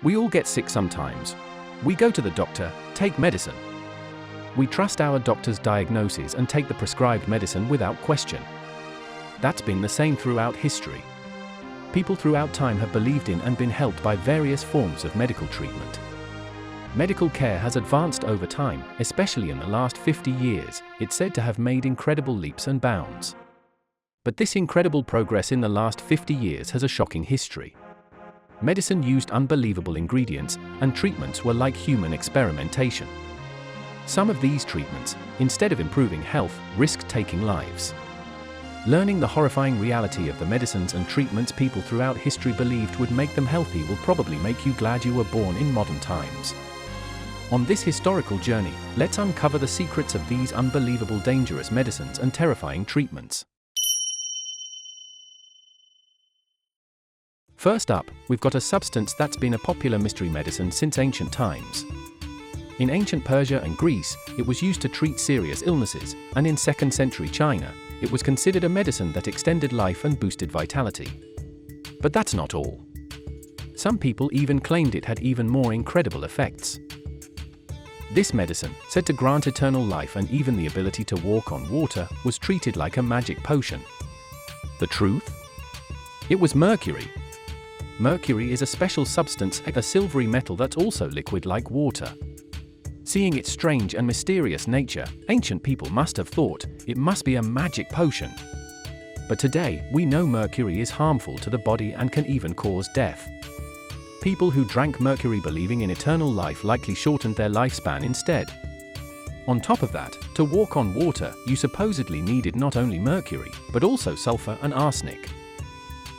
We all get sick sometimes. We go to the doctor, take medicine. We trust our doctor's diagnosis and take the prescribed medicine without question. That's been the same throughout history. People throughout time have believed in and been helped by various forms of medical treatment. Medical care has advanced over time, especially in the last 50 years, it's said to have made incredible leaps and bounds. But this incredible progress in the last 50 years has a shocking history. Medicine used unbelievable ingredients, and treatments were like human experimentation. Some of these treatments, instead of improving health, risked taking lives. Learning the horrifying reality of the medicines and treatments people throughout history believed would make them healthy will probably make you glad you were born in modern times. On this historical journey, let's uncover the secrets of these unbelievable dangerous medicines and terrifying treatments. First up, we've got a substance that's been a popular mystery medicine since ancient times. In ancient Persia and Greece, it was used to treat serious illnesses, and in 2nd century China, it was considered a medicine that extended life and boosted vitality. But that's not all. Some people even claimed it had even more incredible effects. This medicine, said to grant eternal life and even the ability to walk on water, was treated like a magic potion. The truth? It was mercury. Mercury is a special substance, a silvery metal that's also liquid like water. Seeing its strange and mysterious nature, ancient people must have thought it must be a magic potion. But today, we know mercury is harmful to the body and can even cause death. People who drank mercury believing in eternal life likely shortened their lifespan instead. On top of that, to walk on water, you supposedly needed not only mercury, but also sulfur and arsenic.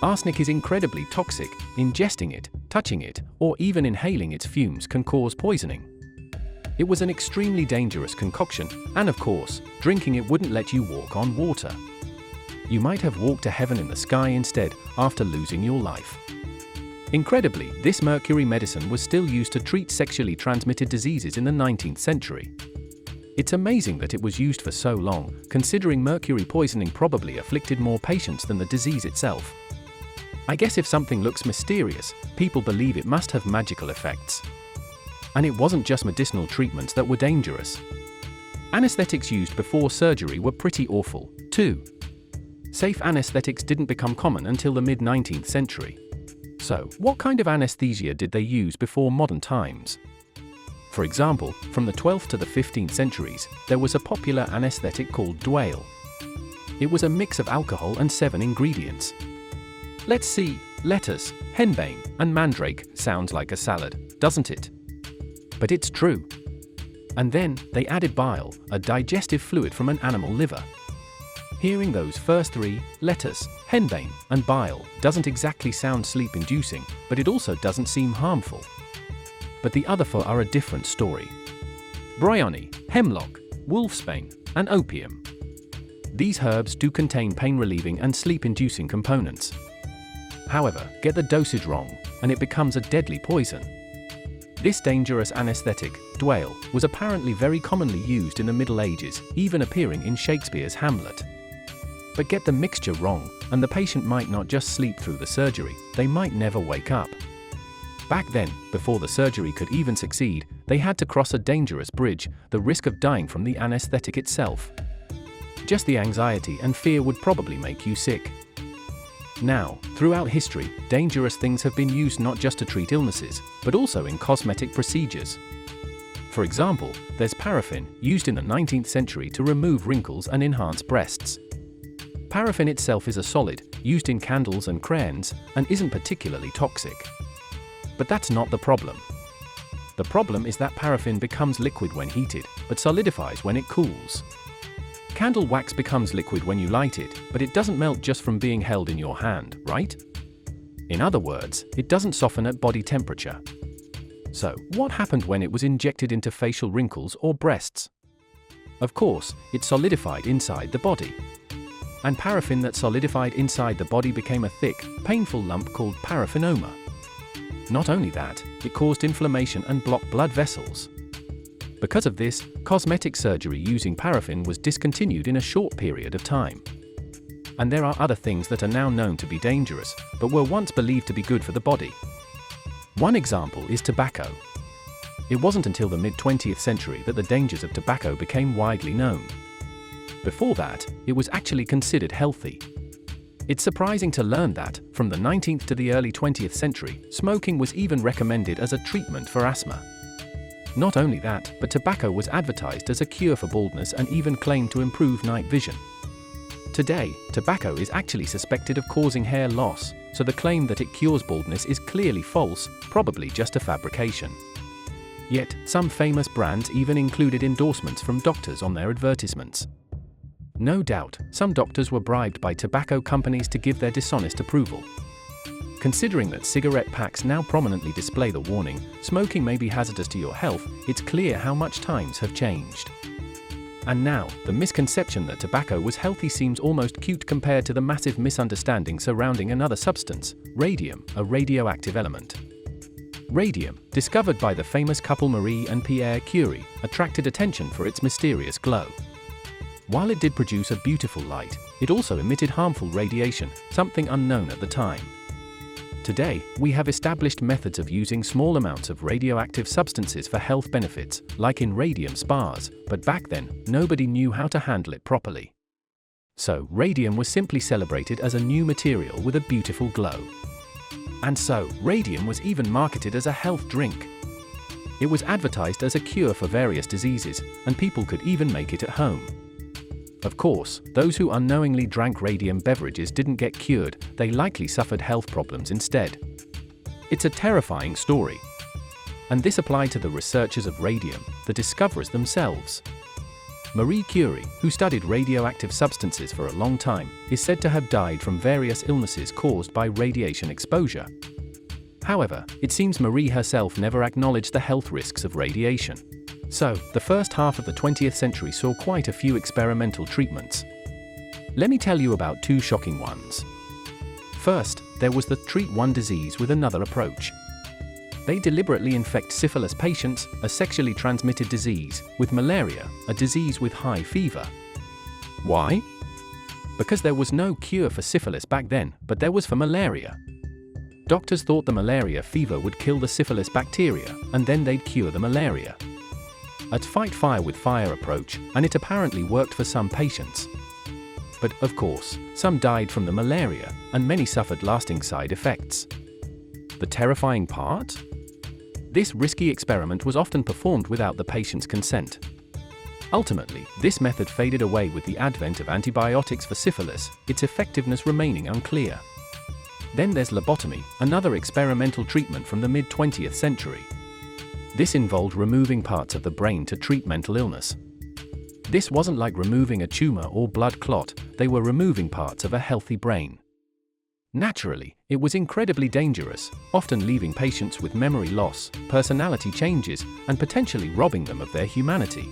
Arsenic is incredibly toxic. Ingesting it, touching it, or even inhaling its fumes can cause poisoning. It was an extremely dangerous concoction, and of course, drinking it wouldn't let you walk on water. You might have walked to heaven in the sky instead, after losing your life. Incredibly, this mercury medicine was still used to treat sexually transmitted diseases in the 19th century. It's amazing that it was used for so long, considering mercury poisoning probably afflicted more patients than the disease itself. I guess if something looks mysterious, people believe it must have magical effects. And it wasn't just medicinal treatments that were dangerous. Anesthetics used before surgery were pretty awful, too. Safe anesthetics didn't become common until the mid-19th century. So, what kind of anesthesia did they use before modern times? For example, from the 12th to the 15th centuries, there was a popular anesthetic called Dwale. It was a mix of alcohol and 7 ingredients. Let's see, lettuce, henbane, and mandrake sounds like a salad, doesn't it? But it's true. And then, they added bile, a digestive fluid from an animal liver. Hearing those first 3, lettuce, henbane, and bile, doesn't exactly sound sleep-inducing, but it also doesn't seem harmful. But the other 4 are a different story. Bryony, hemlock, wolfsbane, and opium. These herbs do contain pain-relieving and sleep-inducing components. However, get the dosage wrong, and it becomes a deadly poison. This dangerous anesthetic, Dwale, was apparently very commonly used in the Middle Ages, even appearing in Shakespeare's Hamlet. But get the mixture wrong, and the patient might not just sleep through the surgery, they might never wake up. Back then, before the surgery could even succeed, they had to cross a dangerous bridge, the risk of dying from the anesthetic itself. Just the anxiety and fear would probably make you sick. Now, throughout history, dangerous things have been used not just to treat illnesses, but also in cosmetic procedures. For example, there's paraffin, used in the 19th century to remove wrinkles and enhance breasts. Paraffin itself is a solid, used in candles and crayons, and isn't particularly toxic. But that's not the problem. The problem is that paraffin becomes liquid when heated, but solidifies when it cools. Candle wax becomes liquid when you light it, but it doesn't melt just from being held in your hand, right? In other words, it doesn't soften at body temperature. So, what happened when it was injected into facial wrinkles or breasts? Of course, it solidified inside the body. And paraffin that solidified inside the body became a thick, painful lump called paraffinoma. Not only that, it caused inflammation and blocked blood vessels. Because of this, cosmetic surgery using paraffin was discontinued in a short period of time. And there are other things that are now known to be dangerous, but were once believed to be good for the body. One example is tobacco. It wasn't until the mid-20th century that the dangers of tobacco became widely known. Before that, it was actually considered healthy. It's surprising to learn that, from the 19th to the early 20th century, smoking was even recommended as a treatment for asthma. Not only that, but tobacco was advertised as a cure for baldness and even claimed to improve night vision. Today, tobacco is actually suspected of causing hair loss, so the claim that it cures baldness is clearly false, probably just a fabrication. Yet, some famous brands even included endorsements from doctors on their advertisements. No doubt, some doctors were bribed by tobacco companies to give their dishonest approval. Considering that cigarette packs now prominently display the warning, "Smoking may be hazardous to your health," it's clear how much times have changed. And now, the misconception that tobacco was healthy seems almost cute compared to the massive misunderstanding surrounding another substance, radium, a radioactive element. Radium, discovered by the famous couple Marie and Pierre Curie, attracted attention for its mysterious glow. While it did produce a beautiful light, it also emitted harmful radiation, something unknown at the time. Today, we have established methods of using small amounts of radioactive substances for health benefits, like in radium spas, but back then, nobody knew how to handle it properly. So, radium was simply celebrated as a new material with a beautiful glow. And so, radium was even marketed as a health drink. It was advertised as a cure for various diseases, and people could even make it at home. Of course, those who unknowingly drank radium beverages didn't get cured, they likely suffered health problems instead. It's a terrifying story. And this applied to the researchers of radium, the discoverers themselves. Marie Curie, who studied radioactive substances for a long time, is said to have died from various illnesses caused by radiation exposure. However, it seems Marie herself never acknowledged the health risks of radiation. So, the first half of the 20th century saw quite a few experimental treatments. Let me tell you about two shocking ones. First, there was the treat one disease with another approach. They deliberately infect syphilis patients, a sexually transmitted disease, with malaria, a disease with high fever. Why? Because there was no cure for syphilis back then, but there was for malaria. Doctors thought the malaria fever would kill the syphilis bacteria, and then they'd cure the malaria. A fight fire with fire approach, and it apparently worked for some patients. But, of course, some died from the malaria, and many suffered lasting side effects. The terrifying part? This risky experiment was often performed without the patient's consent. Ultimately, this method faded away with the advent of antibiotics for syphilis, its effectiveness remaining unclear. Then there's lobotomy, another experimental treatment from the mid-20th century. This involved removing parts of the brain to treat mental illness. This wasn't like removing a tumor or blood clot, they were removing parts of a healthy brain. Naturally, it was incredibly dangerous, often leaving patients with memory loss, personality changes, and potentially robbing them of their humanity.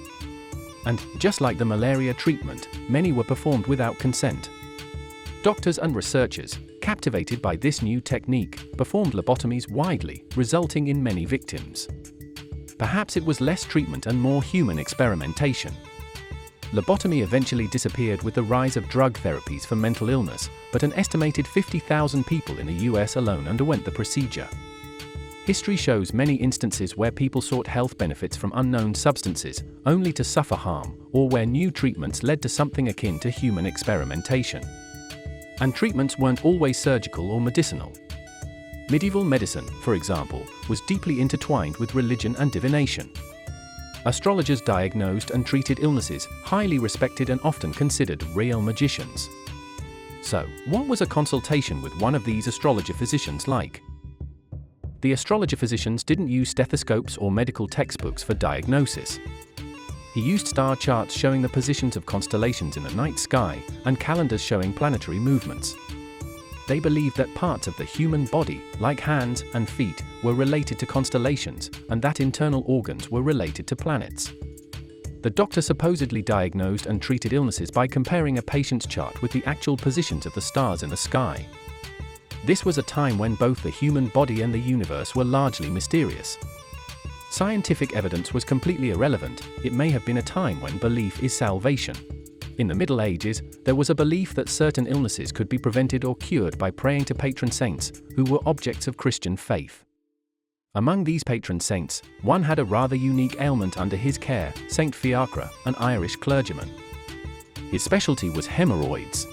And, just like the malaria treatment, many were performed without consent. Doctors and researchers, captivated by this new technique, performed lobotomies widely, resulting in many victims. Perhaps it was less treatment and more human experimentation. Lobotomy eventually disappeared with the rise of drug therapies for mental illness, but an estimated 50,000 people in the US alone underwent the procedure. History shows many instances where people sought health benefits from unknown substances, only to suffer harm, or where new treatments led to something akin to human experimentation. And treatments weren't always surgical or medicinal. Medieval medicine, for example, was deeply intertwined with religion and divination. Astrologers diagnosed and treated illnesses, highly respected and often considered real magicians. So, what was a consultation with one of these astrologer physicians like? The astrologer physicians didn't use stethoscopes or medical textbooks for diagnosis. He used star charts showing the positions of constellations in the night sky, and calendars showing planetary movements. They believed that parts of the human body, like hands and feet, were related to constellations, and that internal organs were related to planets. The doctor supposedly diagnosed and treated illnesses by comparing a patient's chart with the actual positions of the stars in the sky. This was a time when both the human body and the universe were largely mysterious. Scientific evidence was completely irrelevant. It may have been a time when belief is salvation. In the Middle Ages, there was a belief that certain illnesses could be prevented or cured by praying to patron saints, who were objects of Christian faith. Among these patron saints, one had a rather unique ailment under his care, Saint Fiacre, an Irish clergyman. His specialty was hemorrhoids.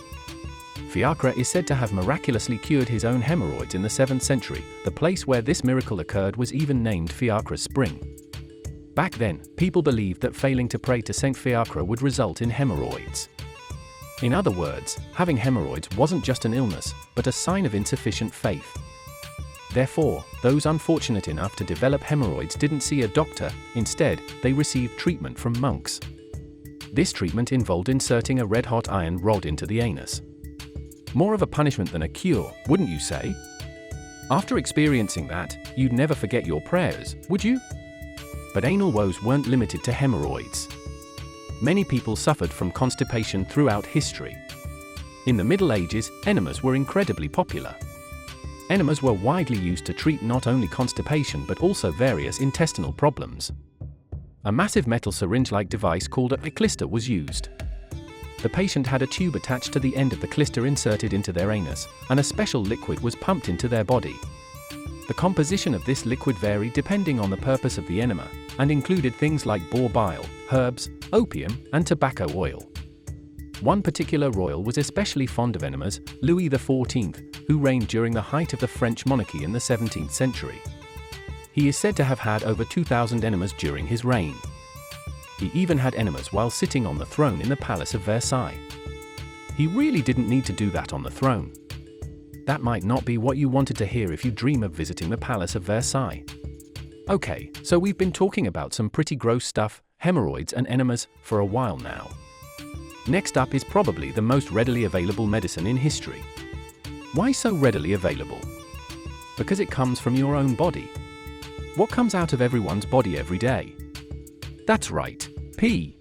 Fiacre is said to have miraculously cured his own hemorrhoids in the 7th century. The place where this miracle occurred was even named Fiacre's Spring. Back then, people believed that failing to pray to Saint Fiacre would result in hemorrhoids. In other words, having hemorrhoids wasn't just an illness, but a sign of insufficient faith. Therefore, those unfortunate enough to develop hemorrhoids didn't see a doctor. Instead, they received treatment from monks. This treatment involved inserting a red-hot iron rod into the anus. More of a punishment than a cure, wouldn't you say? After experiencing that, you'd never forget your prayers, would you? But anal woes weren't limited to hemorrhoids. Many people suffered from constipation throughout history. In the Middle Ages, enemas were incredibly popular. Enemas were widely used to treat not only constipation but also various intestinal problems. A massive metal syringe-like device called a clyster was used. The patient had a tube attached to the end of the clyster inserted into their anus, and a special liquid was pumped into their body. The composition of this liquid varied depending on the purpose of the enema, and included things like boar bile, herbs, opium, and tobacco oil. One particular royal was especially fond of enemas, Louis XIV, who reigned during the height of the French monarchy in the 17th century. He is said to have had over 2,000 enemas during his reign. He even had enemas while sitting on the throne in the Palace of Versailles. He really didn't need to do that on the throne. That might not be what you wanted to hear if you dream of visiting the Palace of Versailles. Okay, so we've been talking about some pretty gross stuff, hemorrhoids and enemas, for a while now. Next up is probably the most readily available medicine in history. Why so readily available? Because it comes from your own body. What comes out of everyone's body every day? That's right, pee.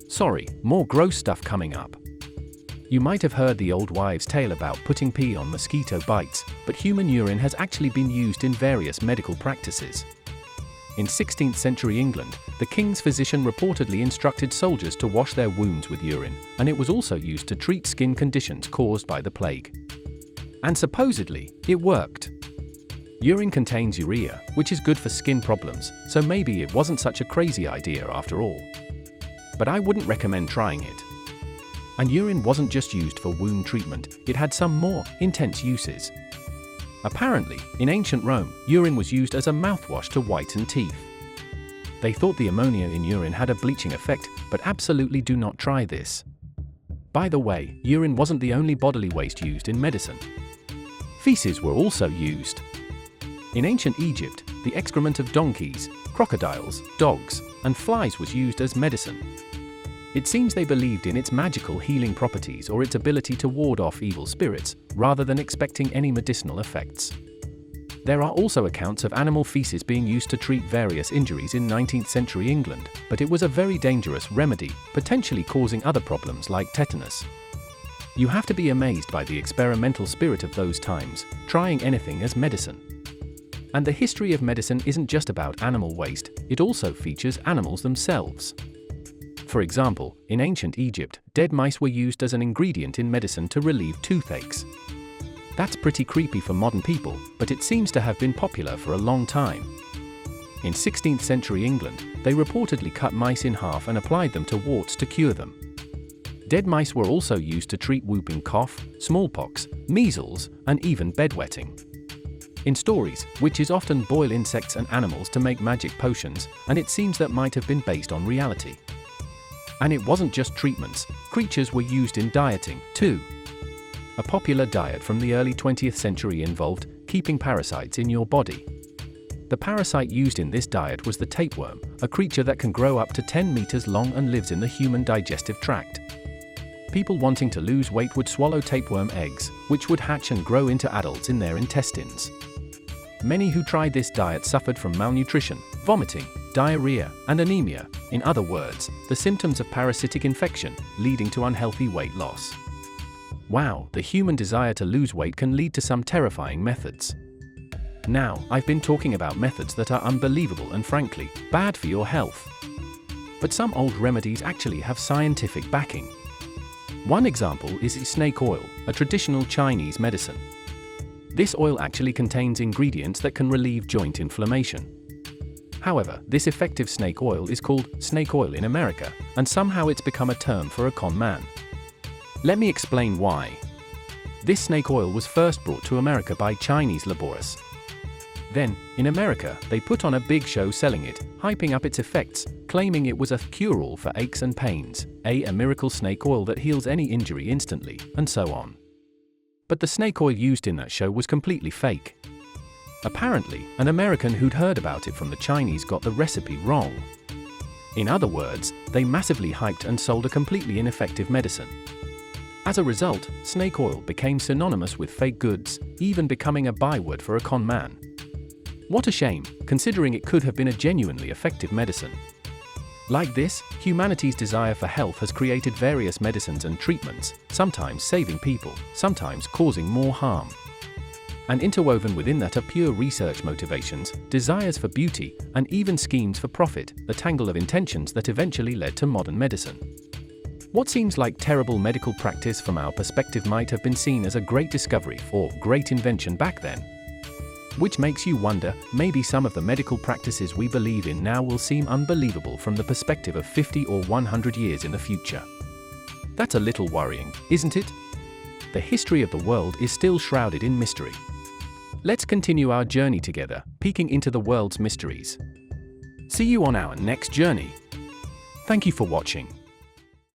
Sorry, more gross stuff coming up. You might have heard the old wives' tale about putting pee on mosquito bites, but human urine has actually been used in various medical practices. In 16th century England, the king's physician reportedly instructed soldiers to wash their wounds with urine, and it was also used to treat skin conditions caused by the plague. And supposedly, it worked. Urine contains urea, which is good for skin problems, so maybe it wasn't such a crazy idea after all. But I wouldn't recommend trying it. And urine wasn't just used for wound treatment, it had some more intense uses. Apparently, in ancient Rome, urine was used as a mouthwash to whiten teeth. They thought the ammonia in urine had a bleaching effect, but absolutely do not try this. By the way, urine wasn't the only bodily waste used in medicine. Feces were also used. In ancient Egypt, the excrement of donkeys, crocodiles, dogs, and flies was used as medicine. It seems they believed in its magical healing properties or its ability to ward off evil spirits, rather than expecting any medicinal effects. There are also accounts of animal feces being used to treat various injuries in 19th century England, but it was a very dangerous remedy, potentially causing other problems like tetanus. You have to be amazed by the experimental spirit of those times, trying anything as medicine. And the history of medicine isn't just about animal waste, it also features animals themselves. For example, in ancient Egypt, dead mice were used as an ingredient in medicine to relieve toothaches. That's pretty creepy for modern people, but it seems to have been popular for a long time. In 16th century England, they reportedly cut mice in half and applied them to warts to cure them. Dead mice were also used to treat whooping cough, smallpox, measles, and even bedwetting. In stories, witches often boil insects and animals to make magic potions, and it seems that might have been based on reality. And it wasn't just treatments, creatures were used in dieting, too. A popular diet from the early 20th century involved keeping parasites in your body. The parasite used in this diet was the tapeworm, a creature that can grow up to 10 meters long and lives in the human digestive tract. People wanting to lose weight would swallow tapeworm eggs, which would hatch and grow into adults in their intestines. Many who tried this diet suffered from malnutrition, vomiting, diarrhea, and anemia, in other words, the symptoms of parasitic infection, leading to unhealthy weight loss. Wow, the human desire to lose weight can lead to some terrifying methods. Now, I've been talking about methods that are unbelievable and frankly, bad for your health. But some old remedies actually have scientific backing. One example is snake oil, a traditional Chinese medicine. This oil actually contains ingredients that can relieve joint inflammation. However, this effective snake oil is called snake oil in America, and somehow it's become a term for a con man. Let me explain why. This snake oil was first brought to America by Chinese laborers. Then, in America, they put on a big show selling it, hyping up its effects, claiming it was a cure-all for aches and pains, a miracle snake oil that heals any injury instantly, and so on. But the snake oil used in that show was completely fake. Apparently, an American who'd heard about it from the Chinese got the recipe wrong. In other words, they massively hyped and sold a completely ineffective medicine. As a result, snake oil became synonymous with fake goods, even becoming a byword for a con man. What a shame, considering it could have been a genuinely effective medicine. Like this, humanity's desire for health has created various medicines and treatments, sometimes saving people, sometimes causing more harm. And interwoven within that are pure research motivations, desires for beauty, and even schemes for profit, a tangle of intentions that eventually led to modern medicine. What seems like terrible medical practice from our perspective might have been seen as a great discovery or great invention back then. Which makes you wonder, maybe some of the medical practices we believe in now will seem unbelievable from the perspective of 50 or 100 years in the future. That's a little worrying, isn't it? The history of the world is still shrouded in mystery. Let's continue our journey together, peeking into the world's mysteries. See you on our next journey. Thank you for watching.